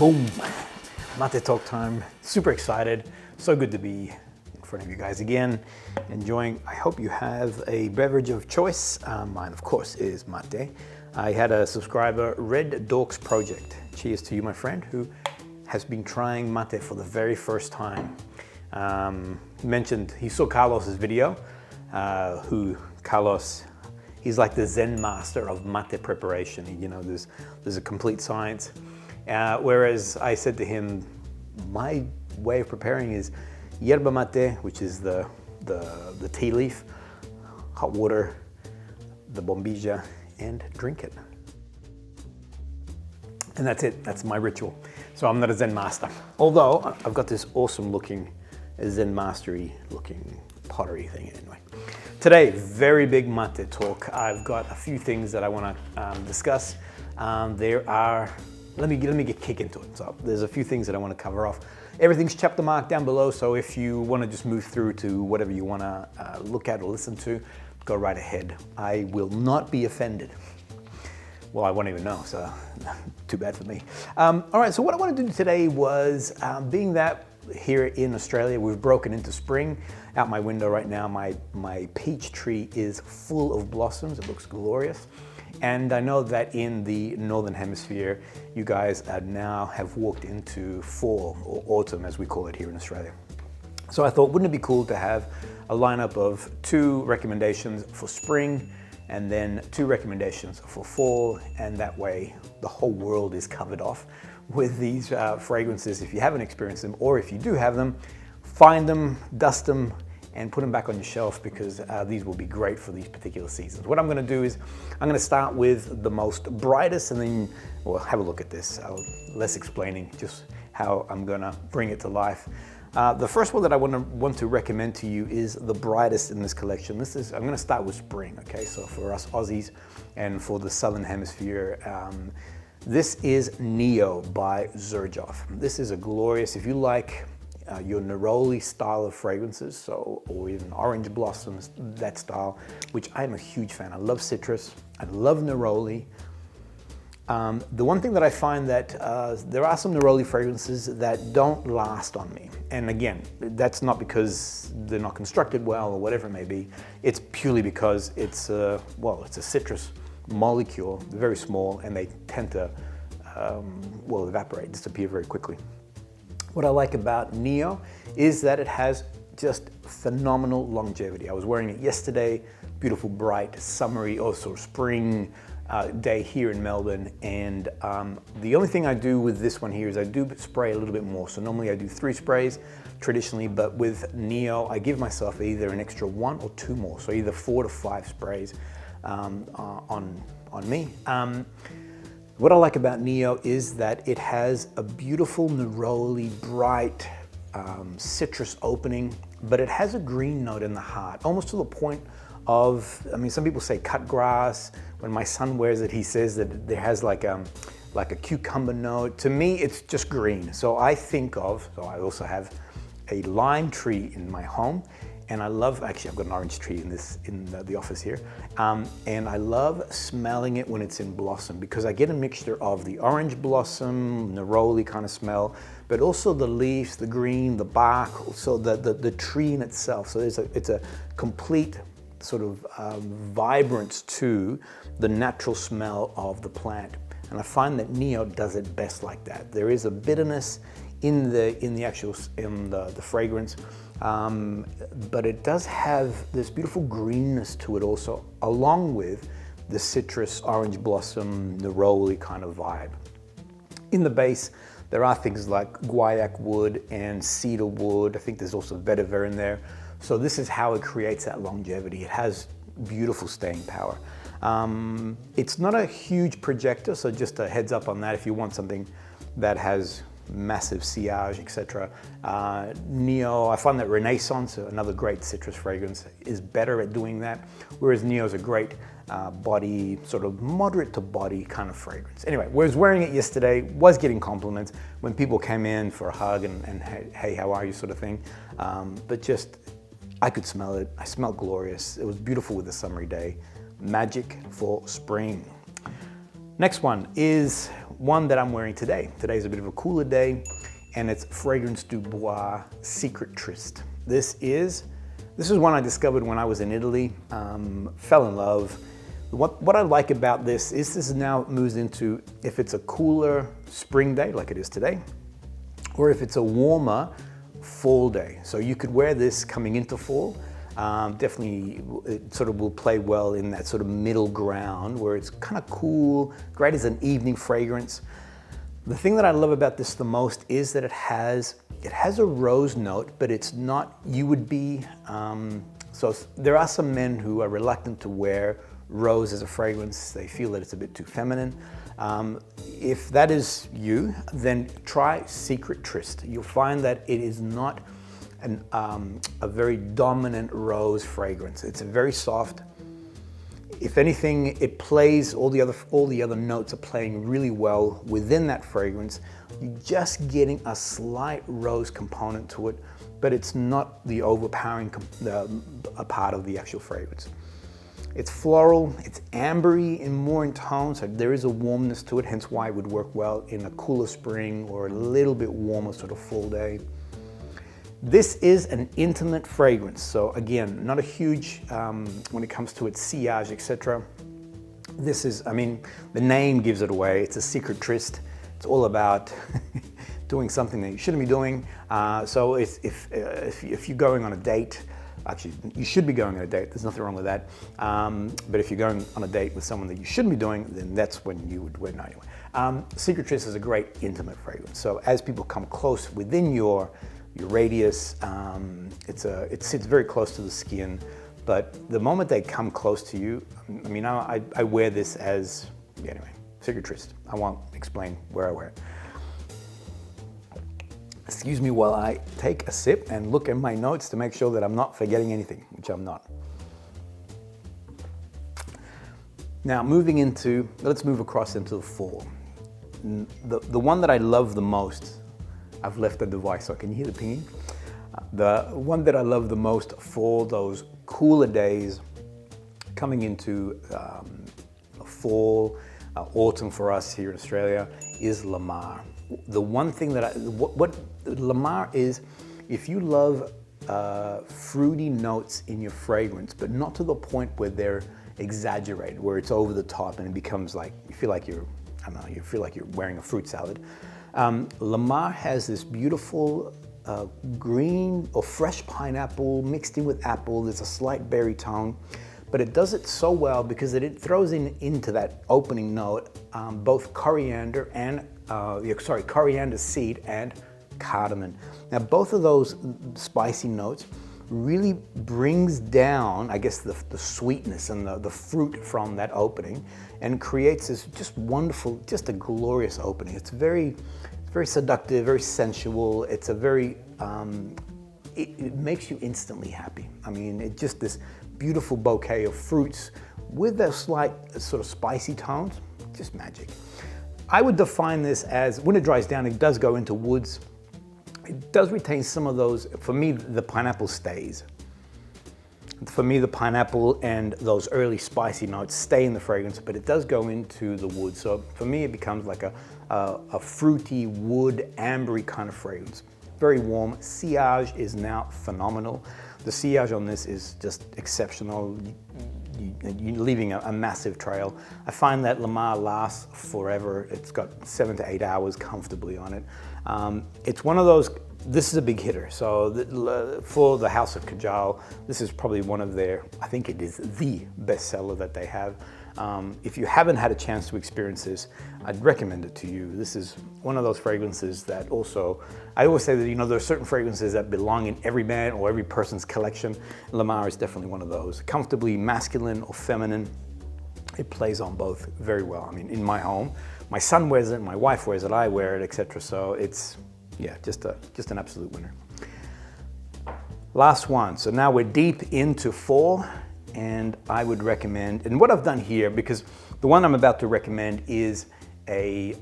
Boom, mate talk time. Super excited. So good to be in front of you guys again. Enjoying, I hope you have a beverage of choice. Mine, of course, is mate. I had a subscriber, Red Dorks Project. Cheers to you, my friend, who has been trying mate for the very first time. Mentioned, he saw Carlos's video, Carlos, he's like the Zen master of mate preparation. You know, there's a complete science. Whereas I said to him, my way of preparing is Yerba Maté, which is the tea leaf, hot water, the bombilla, and drink it. And that's it, that's my ritual. So I'm not a Zen master. Although I've got this awesome looking, Zen mastery looking pottery thing anyway. Today, very big mate talk. I've got a few things that I want to discuss. Let me get kick into it. So there's a few things that I want to cover off. Everything's chapter marked down below, so if you want to just move through to whatever you want to look at or listen to, go right ahead. I will not be offended. Well, I won't even know, so too bad for me. All right, so what I want to do today was, being that here in Australia, we've broken into spring. Out my window right now, my peach tree is full of blossoms. It looks glorious. And I know that in the Northern Hemisphere, you guys now have walked into fall, or autumn as we call it here in Australia. So I thought, wouldn't it be cool to have a lineup of 2 recommendations for spring and then 2 recommendations for fall, and that way the whole world is covered off with these fragrances. If you haven't experienced them, or if you do have them, find them, dust them, and put them back on your shelf, because these will be great for these particular seasons. What I'm gonna do is, I'm gonna start with the most brightest, and then, well, have a look at this. Less explaining, just how I'm gonna bring it to life. The first one that I want to recommend to you is the brightest in this collection. I'm gonna start with spring, okay? So for us Aussies and for the Southern Hemisphere, this is Neo by XERJOFF. This is a glorious, if you like your neroli style of fragrances, or even orange blossoms, that style, which I'm a huge fan. I love citrus, I love neroli. The one thing that I find that there are some neroli fragrances that don't last on me. And again, that's not because they're not constructed well or whatever it may be. It's purely because it's a citrus molecule, very small, and they tend to evaporate, disappear very quickly. What I like about Neo is that it has just phenomenal longevity. I was wearing it yesterday, beautiful, bright, summery, also spring day here in Melbourne. And the only thing I do with this one here is I do spray a little bit more. So normally I do 3 sprays traditionally, but with Neo, I give myself either an extra 1 or 2 more. So either 4 to 5 sprays on me. What I like about Neo is that it has a beautiful neroli, bright, citrus opening, but it has a green note in the heart, almost to the point of, I mean, some people say cut grass. When my son wears it, he says that there has like a cucumber note. To me, it's just green. So I also have a lime tree in my home. And I love, actually I've got an orange tree in the office here. And I love smelling it when it's in blossom, because I get a mixture of the orange blossom, neroli kind of smell, but also the leaves, the green, the bark, also the tree in itself. So it's a complete sort of vibrance to the natural smell of the plant. And I find that Neo does it best like that. There is a bitterness in the fragrance, but it does have this beautiful greenness to it also, along with the citrus, orange blossom, neroli kind of vibe. In the base, there are things like guaiac wood and cedar wood. I think there's also vetiver in there. So this is how it creates that longevity. It has beautiful staying power. It's not a huge projector, so just a heads up on that if you want something that has massive sillage, etc. Neo, I find that Renaissance, another great citrus fragrance, is better at doing that, whereas Neo is a great body, sort of moderate to body kind of fragrance. Anyway, was wearing it yesterday, was getting compliments when people came in for a hug and hey, how are you sort of thing. But just, I could smell it. I smelled glorious. It was beautiful with a summery day. Magic for spring. Next one is one that I'm wearing today. Today's a bit of a cooler day, and it's Fragrance du Bois Secret Tryst. This is one I discovered when I was in Italy, fell in love. What I like about this is this now moves into if it's a cooler spring day like it is today, or if it's a warmer fall day. So you could wear this coming into fall. Definitely it sort of will play well in that sort of middle ground where it's kind of cool, great as an evening fragrance. The thing that I love about this the most is that it has a rose note, but it's not, you would be, so there are some men who are reluctant to wear rose as a fragrance. They feel that it's a bit too feminine. If that is you, then try Secret Tryst. You'll find that it is not a very dominant rose fragrance. It's a very soft. If anything, it plays, all the other notes are playing really well within that fragrance. You're just getting a slight rose component to it, but it's not the overpowering a part of the actual fragrance. It's floral, it's ambery and more in tone, so there is a warmness to it, hence why it would work well in a cooler spring or a little bit warmer sort of fall day. This is an intimate fragrance, so again, not a huge, when it comes to its sillage, etc. This is, I mean, the name gives it away. It's a secret tryst. It's all about doing something that you shouldn't be doing. So if you're going on a date, actually, you should be going on a date. There's nothing wrong with that. But if you're going on a date with someone that you shouldn't be doing, then that's when you would wear. No, anyway. Secret Tryst is a great intimate fragrance. So as people come close within your radius, it sits very close to the skin. But the moment they come close to you, I mean, I wear this as, yeah, anyway, Secret Tryst. I won't explain where I wear it. Excuse me while I take a sip and look at my notes to make sure that I'm not forgetting anything, which I'm not. Now let's move across into the fall. The one that I love the most, I've left the device, so can you hear the pinging? The one that I love the most for those cooler days coming into fall, autumn for us here in Australia is LAMAR. The one thing that what LAMAR is, if you love fruity notes in your fragrance, but not to the point where they're exaggerated, where it's over the top and it becomes like, you feel like you're, I don't know, you feel like you're wearing a fruit salad. LAMAR has this beautiful green or fresh pineapple mixed in with apple. There's a slight berry tone, but it does it so well because it throws into that opening note both coriander and coriander seed and cardamom. Now both of those spicy notes really brings down, I guess, the sweetness and the fruit from that opening and creates this just wonderful, just a glorious opening. It's very seductive, very sensual. It's a very, it makes you instantly happy. I mean, it's just this beautiful bouquet of fruits with a slight sort of spicy tones, just magic. I would define this as, when it dries down, it does go into woods. It does retain some of those, for me, the pineapple stays. For me, the pineapple and those early spicy notes stay in the fragrance, but it does go into the wood. So for me, it becomes like a fruity, wood, ambery kind of fragrance. Very warm. Sillage is now phenomenal. The sillage on this is just exceptional. You're leaving a massive trail. I find that LAMAR lasts forever. It's got 7 to 8 hours comfortably on it. It's one of those, this is a big hitter. So for the House of KAJAL, this is probably one of their, I think it is the bestseller that they have. If you haven't had a chance to experience this, I'd recommend it to you. This is one of those fragrances that also, I always say that, you know, there are certain fragrances that belong in every man or every person's collection. LAMAR is definitely one of those. Comfortably masculine or feminine. It plays on both very well. I mean, in my home, my son wears it, my wife wears it, I wear it, etc. So it's, yeah, just an absolute winner. Last one. So now we're deep into fall, and I would recommend, and what I've done here, because the one I'm about to recommend is a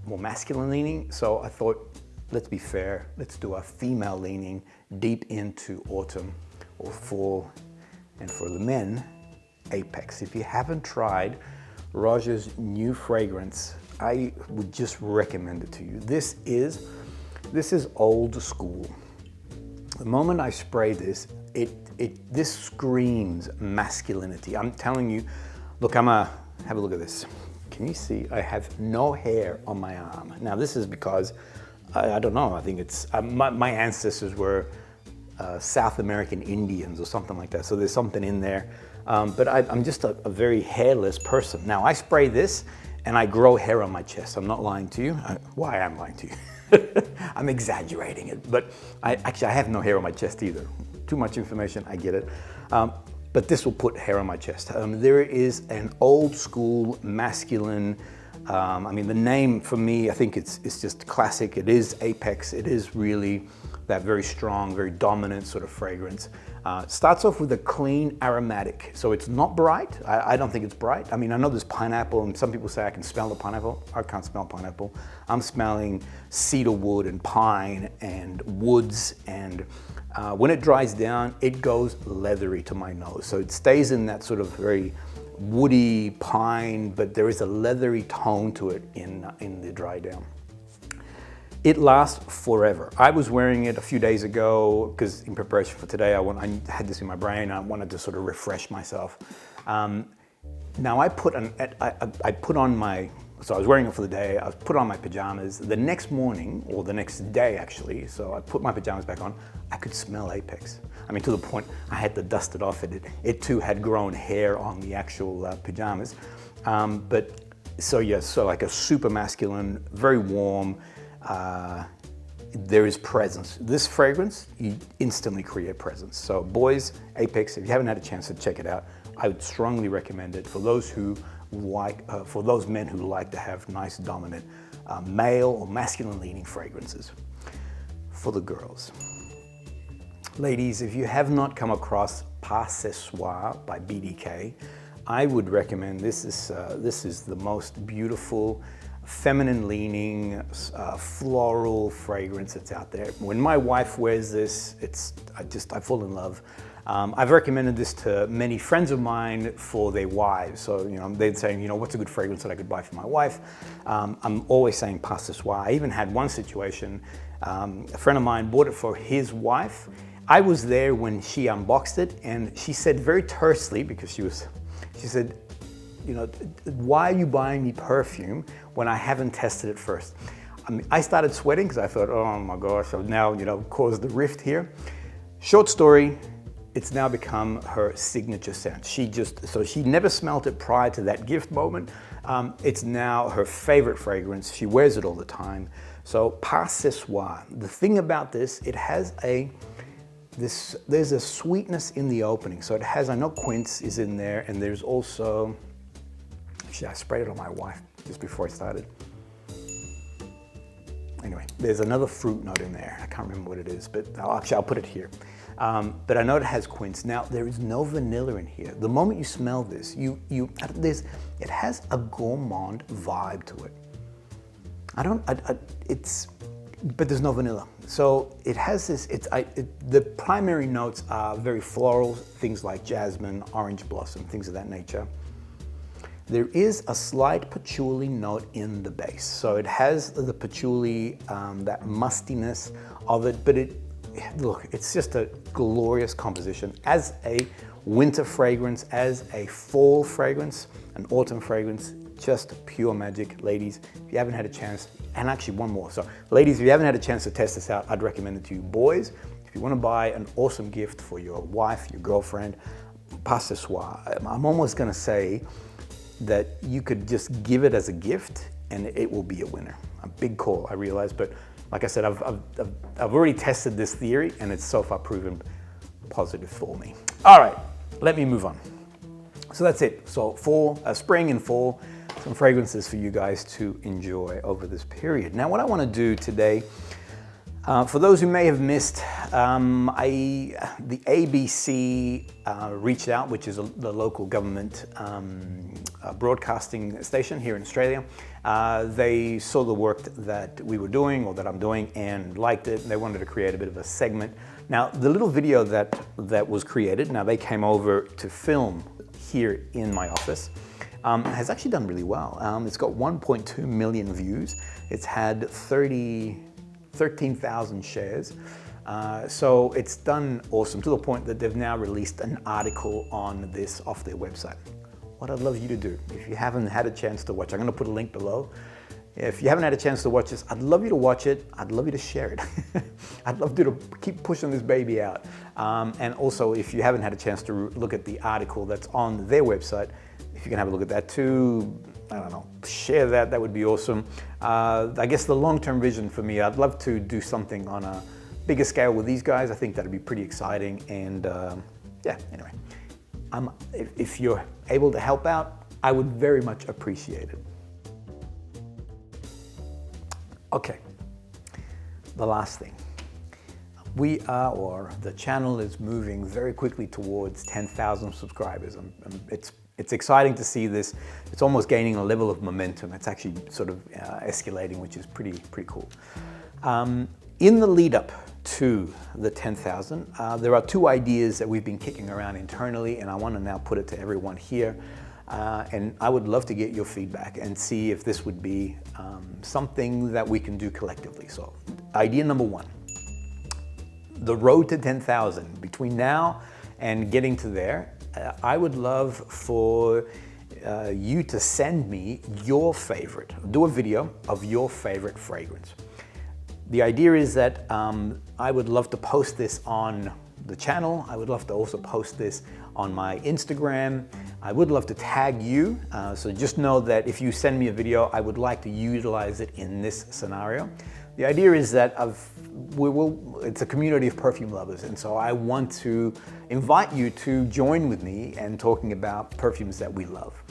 more masculine leaning, so I thought, let's be fair, let's do a female leaning deep into autumn or fall, and for the men, Apex. If you haven't tried ROJA's new fragrance, I would just recommend it to you. This is old school. The moment I spray this, this screams masculinity. I'm telling you, look, have a look at this. Can you see? I have no hair on my arm. Now this is because, I don't know, I think it's, my ancestors were South American Indians or something like that. So there's something in there. But I'm just a very hairless person. Now I spray this and I grow hair on my chest. I'm not lying to you. Why I'm lying to you? I'm exaggerating it, but I have no hair on my chest either. Too much information, I get it. But this will put hair on my chest. There is an old school masculine, I mean, the name for me, I think it's just classic. It is Apex. It is really that very strong, very dominant sort of fragrance. Starts off with a clean aromatic. So it's not bright. I don't think it's bright. I mean, I know there's pineapple and some people say I can smell the pineapple. I can't smell pineapple. I'm smelling cedar wood and pine and woods, and when it dries down, it goes leathery to my nose. So it stays in that sort of very woody pine, but there is a leathery tone to it in the dry down. It lasts forever. I was wearing it a few days ago because in preparation for today, I had this in my brain. I wanted to sort of refresh myself. Now I put on my, so I was wearing it for the day. I put on my pajamas. The next morning, or the next day actually, so I put my pajamas back on, I could smell Apex. I mean, to the point I had to dust it off. It too had grown hair on the actual pajamas. But so yes, so like a super masculine, very warm. There is presence. This fragrance, you instantly create presence. So BOIS, Apex, if you haven't had a chance to check it out, I would strongly recommend it for those who like, for those men who like to have nice, dominant, male or masculine leaning fragrances. For the girls. Ladies, if you have not come across Pas Ce Soir by BDK, I would recommend this is the most beautiful, feminine leaning, floral fragrance that's out there. When my wife wears this, I fall in love. I've recommended this to many friends of mine for their wives. So, you know, they'd say, you know, what's a good fragrance that I could buy for my wife? I'm always saying Pas Ce Soir. I even had one situation, a friend of mine bought it for his wife. I was there when she unboxed it, and she said very tersely, because she said, you know, why are you buying me perfume when I haven't tested it first? I mean, I started sweating because I thought, oh my gosh, I've now, you know, caused the rift here. Short story, it's now become her signature scent. So she never smelled it prior to that gift moment. It's now her favorite fragrance. She wears it all the time. So Pas Ce Soir. The thing about this, it has there's a sweetness in the opening. So it has, I know quince is in there, and there's also, actually I sprayed it on my wife just before I started. Anyway, there's another fruit note in there. I can't remember what it is, but I'll put it here. But I know it has quince. Now, there is no vanilla in here. The moment you smell this, it has a gourmand vibe to it. But there's no vanilla. So it has this, the primary notes are very floral, things like jasmine, orange blossom, things of that nature. There is a slight patchouli note in the base. So it has the patchouli, that mustiness of it, but look, it's just a glorious composition. As a winter fragrance, as a fall fragrance, an autumn fragrance, just pure magic. Ladies, if you haven't had a chance, and actually one more. So ladies, if you haven't had a chance to test this out, I'd recommend it to you. Boys, if you want to buy an awesome gift for your wife, your girlfriend, Pas Ce Soir. I'm almost going to say that you could just give it as a gift and it will be a winner. A big call, I realize, but like I said, I've already tested this theory and it's so far proven positive for me. All right, let me move on. So that's it. So spring and fall, some fragrances for you guys to enjoy over this period. Now, what I want to do today, for those who may have missed, the ABC reached out, which is the local government broadcasting station here in Australia. They saw the work that we were doing, or that I'm doing, and liked it, and they wanted to create a bit of a segment. Now, the little video that was created, now they came over to film here in my office. has actually done really well. It's got 1.2 million views. It's had 13,000 shares. So it's done awesome, to the point that they've now released an article on this off their website. What I'd love you to do, if you haven't had a chance to watch, I'm gonna put a link below. If you haven't had a chance to watch this, I'd love you to watch it. I'd love you to share it. I'd love you to keep pushing this baby out. And also, if you haven't had a chance to look at the article that's on their website, if you can have a look at that too, I don't know, share that, that would be awesome. I guess the long-term vision for me, I'd love to do something on a bigger scale with these guys. I think that'd be pretty exciting. And yeah, anyway, if you're able to help out, I would very much appreciate it. Okay, the last thing. We are, or the channel is moving very quickly towards 10,000 subscribers. It's exciting to see this. It's almost gaining a level of momentum. It's actually sort of escalating, which is pretty cool. In the lead up to the 10,000, there are two ideas that we've been kicking around internally, and I want to now put it to everyone here. And I would love to get your feedback and see if this would be something that we can do collectively. So idea number one, the road to 10,000. Between now and getting to there, I would love for you to send me your favorite, do a video of your favorite fragrance. The idea is that I would love to post this on the channel. I would love to also post this on my Instagram. I would love to tag you. So just know that if you send me a video, I would like to utilize it in this scenario. The idea is that it's a community of perfume lovers, and so I want to invite you to join with me in talking about perfumes that we love.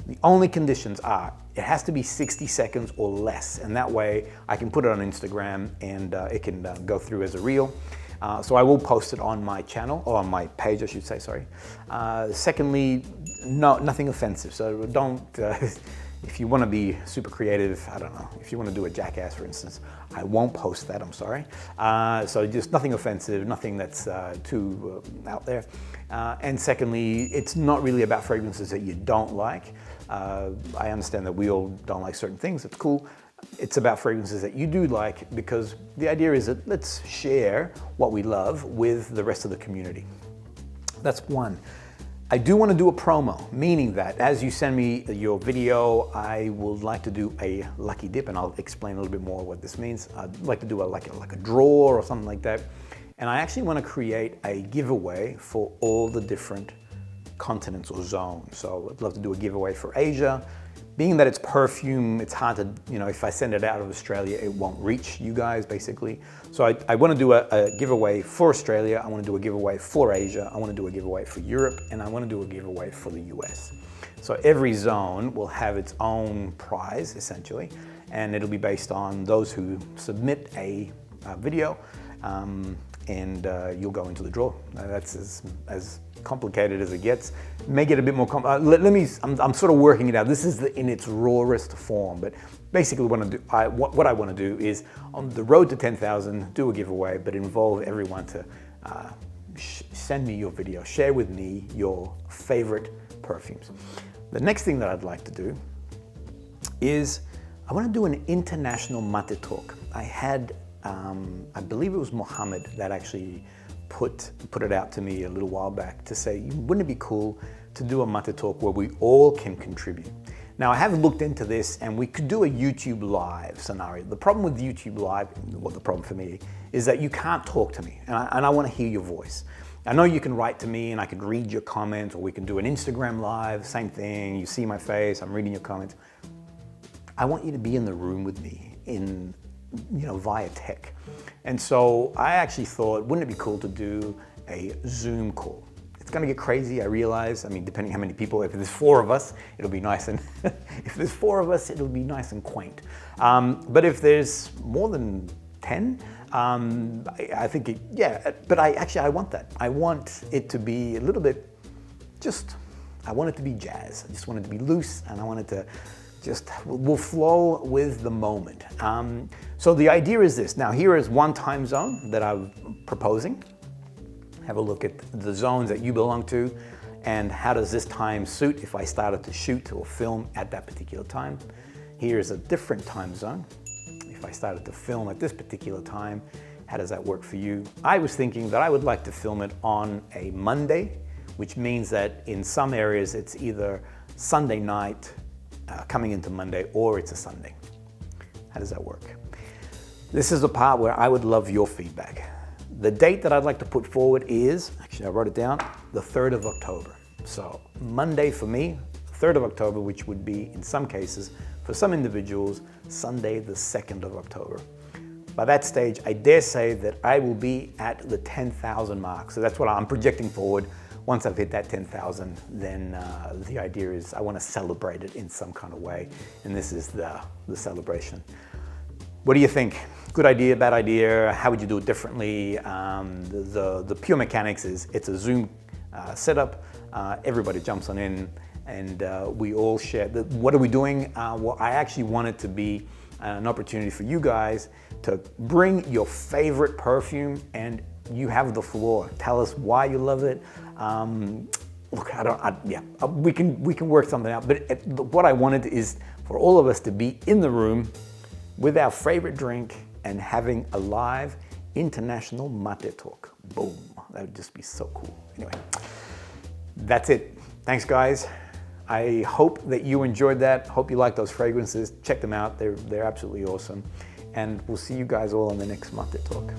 The only conditions are, it has to be 60 seconds or less, and that way I can put it on Instagram and it can go through as a reel. So I will post it on my channel, or on my page, I should say, sorry. Secondly, nothing offensive, so don't, if you want to be super creative, I don't know, if you want to do a jackass, for instance, I won't post that, I'm sorry. So just nothing offensive, nothing that's too out there. And secondly, it's not really about fragrances that you don't like. I understand that we all don't like certain things, it's cool. It's about fragrances that you do like, because the idea is that let's share what we love with the rest of the community. That's one. I do want to do a promo, meaning that as you send me your video, I would like to do a lucky dip, and I'll explain a little bit more what this means. I'd like to do like a draw or something like that. And I actually want to create a giveaway for all the different continents or zones. So I'd love to do a giveaway for Asia. Being that it's perfume, it's hard to, you know, if I send it out of Australia, it won't reach you guys, basically. So I want to do a giveaway for Australia, I want to do a giveaway for Asia, I want to do a giveaway for Europe, and I want to do a giveaway for the US. So every zone will have its own prize, essentially, and it'll be based on those who submit a video, and you'll go into the draw. That's as complicated as it gets. Make it a bit more I'm sort of working it out. This is in its rawest form, but basically what I want to do is, on the road to 10,000, do a giveaway, but involve everyone to send me your video, share with me your favorite perfumes. The next thing that I'd like to do is, I want to do an international mate talk. I had, I believe it was Mohammed that actually put it out to me a little while back to say, wouldn't it be cool to do a mate talk where we all can contribute? Now, I have looked into this, and we could do a YouTube live scenario. The problem with YouTube live, well, the problem for me, is that you can't talk to me, and I want to hear your voice. I know you can write to me and I could read your comments, or we can do an Instagram live, same thing, you see my face, I'm reading your comments. I want you to be in the room with me, via tech. And so I actually thought, wouldn't it be cool to do a Zoom call? It's gonna get crazy, I realize. I mean, depending how many people, if there's 4 of us, it'll be nice and, if there's 4 of us, it'll be nice and quaint. But if there's more than 10, I think, but I want that. I want it to be a little bit, I want it to be jazz. I just want it to be loose, and I want it to we'll flow with the moment. So the idea is this. Now, here is one time zone that I'm proposing. Have a look at the zones that you belong to, And how does this time suit if I started to shoot or film at that particular time? Here's a different time zone. If I started to film at this particular time, how does that work for you? I was thinking that I would like to film it on a Monday, which means that in some areas it's either Sunday night coming into Monday, or it's a Sunday. How does that work? This is the part where I would love your feedback. The date that I'd like to put forward is, actually I wrote it down, the 3rd of October. So Monday for me, 3rd of October, which would be in some cases, for some individuals, Sunday the 2nd of October. By that stage, I dare say that I will be at the 10,000 mark. So that's what I'm projecting forward. Once I've hit that 10,000, then the idea is I want to celebrate it in some kind of way. And this is the celebration. What do you think? Good idea, bad idea? How would you do it differently? The pure mechanics is it's a Zoom setup. Everybody jumps on in and we all share. What are we doing? Well, I actually want it to be an opportunity for you guys to bring your favorite perfume, and you have the floor. Tell us why you love it. Look, we can work something out, but what I wanted is for all of us to be in the room with our favorite drink and having a live international mate talk. Boom, that would just be so cool. Anyway, that's it. Thanks guys. I hope that you enjoyed that. Hope you like those fragrances. Check them out, they're absolutely awesome. And we'll see you guys all on the next Mate Talk.